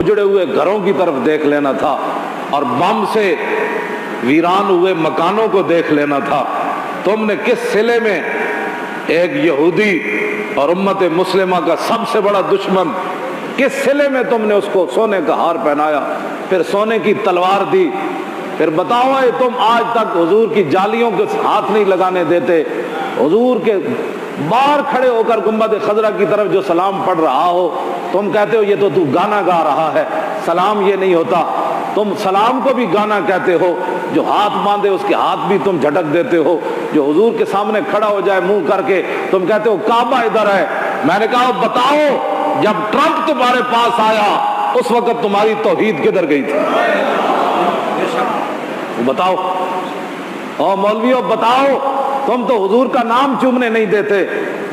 اجڑے ہوئے گھروں کی طرف دیکھ لینا تھا اور بم سے ویران ہوئے مکانوں کو دیکھ لینا تھا۔ تم نے کس صلے میں ایک یہودی اور امت مسلمہ کا سب سے بڑا دشمن، کس صلے میں تم نے اس کو سونے کا ہار پہنایا، پھر سونے کی تلوار دی؟ پھر بتاؤ اے تم آج تک حضور کی جالیوں کے ہاتھ نہیں لگانے دیتے، حضور کے باہر کھڑے ہو کر گنبد خضرا کی طرف جو سلام پڑھ رہا ہو تم کہتے ہو یہ تو گانا گا رہا ہے۔ سلام یہ نہیں ہوتا، تم سلام کو بھی گانا کہتے ہو۔ جو ہاتھ باندھے اس کے ہاتھ بھی تم جھٹک دیتے ہو، جو حضور کے سامنے کھڑا ہو جائے منہ کر کے تم کہتے ہو کعبہ ادھر ہے۔ میں نے کہا بتاؤ جب ٹرمپ تمہارے پاس آیا اس وقت تمہاری توحید کدھر گئی تھی؟ بتاؤ۔ او مولویوں بتاؤ، تم تو حضور کا نام چومنے نہیں دیتے،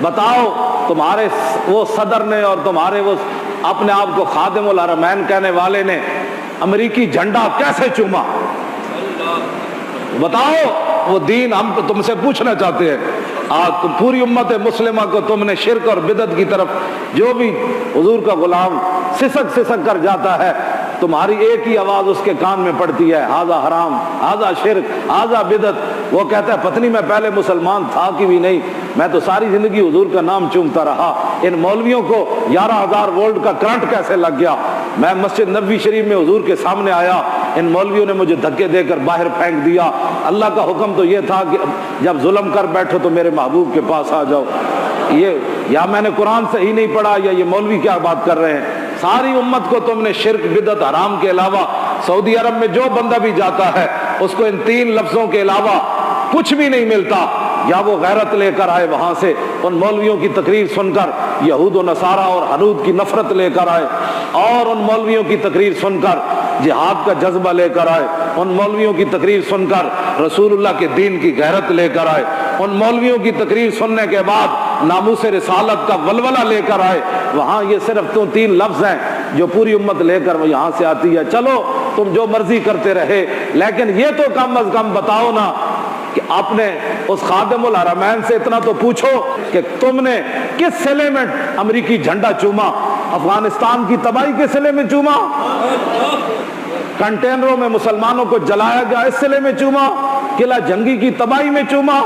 بتاؤ تمہارے وہ صدر نے اور تمہارے وہ اپنے آپ کو خادم الحرمین کہنے والے نے امریکی جھنڈا کیسے چوما؟ بتاؤ وہ دین ہم تم سے پوچھنا چاہتے ہیں۔ آج پوری امت مسلمہ کو تم نے شرک اور بدعت کی طرف، جو بھی حضور کا غلام سسک سسک کر جاتا ہے تمہاری ایک ہی آواز اس کے کان میں پڑتی ہے، ہذا حرام، ہذا شرک، ہذا بدعت۔ وہ کہتا ہے پتہ نہیں میں پہلے مسلمان تھا کہ بھی نہیں، میں تو ساری زندگی حضور کا نام چومتا رہا۔ ان مولویوں کو 11,000 وولٹ کا کرنٹ کیسے لگ گیا؟ میں مسجد نبوی شریف میں حضور کے سامنے آیا، ان مولویوں نے مجھے دھکے دے کر باہر پھینک دیا۔ اللہ کا حکم تو یہ تھا کہ جب ظلم کر بیٹھو تو میرے محبوب کے پاس آ جاؤ۔ یہ یا میں نے قرآن صحیح نہیں پڑھا یا یہ مولوی کیا بات کر رہے ہیں؟ ساری امت کو تم نے شرک بدعت حرام کے علاوہ، سعودی عرب میں جو بندہ بھی جاتا ہے اس کو ان 3 لفظوں کے علاوہ کچھ بھی نہیں ملتا۔ یا وہ غیرت لے کر آئے وہاں سے ان مولویوں کی تقریر سن کر یہود و نصارہ اور حنود کی نفرت لے کر آئے، اور ان مولویوں کی تقریر سن کر جہاد کا جذبہ لے کر آئے، ان مولویوں کی تقریر سن کر رسول اللہ کے دین کی غیرت لے کر آئے، ان مولویوں کی تقریر سننے کے بعد ناموس رسالت کا ولولہ لے کر آئے۔ وہاں یہ صرف تو 3 لفظ ہیں جو پوری امت لے کر وہ یہاں سے آتی ہے۔ چلو تم جو مرضی کرتے رہے، لیکن یہ تو کم از کم بتاؤ نا کہ آپ نے اس خادم الحرمین سے اتنا تو پوچھو کہ تم نے کس صلے میں امریکی جھنڈا چوما؟ افغانستان کی تباہی کے صلے میں چوما؟ کنٹینروں میں مسلمانوں کو جلایا گیا اس صلے میں چوما؟ قلعہ جنگی کی تباہی میں چوما؟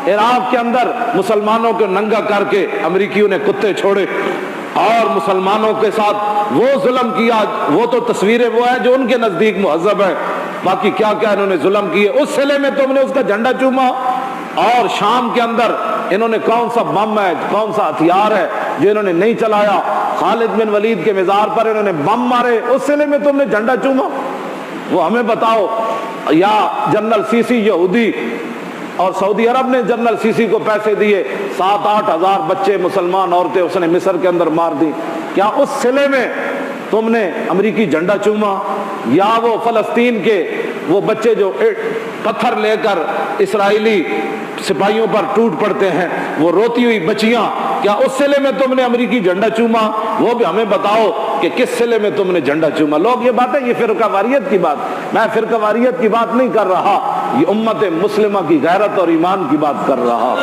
عراق کے اندر مسلمانوں کو ننگا کر کے امریکیوں نے کتے چھوڑے اور مسلمانوں کے ساتھ وہ ظلم کیا، وہ تو تصویریں وہ ہیں جو ان کے نزدیک مہذب ہے، باقی کیا کیا انہوں نے ظلم کیے، اس صلے میں تم نے اس کا جھنڈا چوما؟ اور شام کے اندر انہوں نے کون سا بم ہے، کون سا ہتھیار ہے جو انہوں نے نہیں چلایا؟ خالد بن ولید کے مزار پر انہوں نے بم مارے، اس صلے میں تم نے جھنڈا چوما؟ وہ ہمیں بتاؤ۔ یا جنرل سیسی یہودی، اور سعودی عرب نے جنرل سیسی کو پیسے دیے، 7-8 ہزار بچے مسلمان عورتیں اس نے مصر کے اندر مار دی، کیا اس صلے میں تم نے امریکی جھنڈا چوما؟ یا وہ فلسطین کے وہ بچے جو پتھر لے کر اسرائیلی سپاہیوں پر ٹوٹ پڑتے ہیں، وہ روتی ہوئی بچیاں، کیا اس صلے میں تم نے امریکی جھنڈا چوما؟ وہ بھی ہمیں بتاؤ کہ کس صلے میں تم نے جھنڈا چوما۔ لوگ یہ باتیں، یہ فرقہ واریت کی بات، میں فرقہ واریت کی بات نہیں کر رہا، یہ امت مسلمہ کی غیرت اور ایمان کی بات کر رہا۔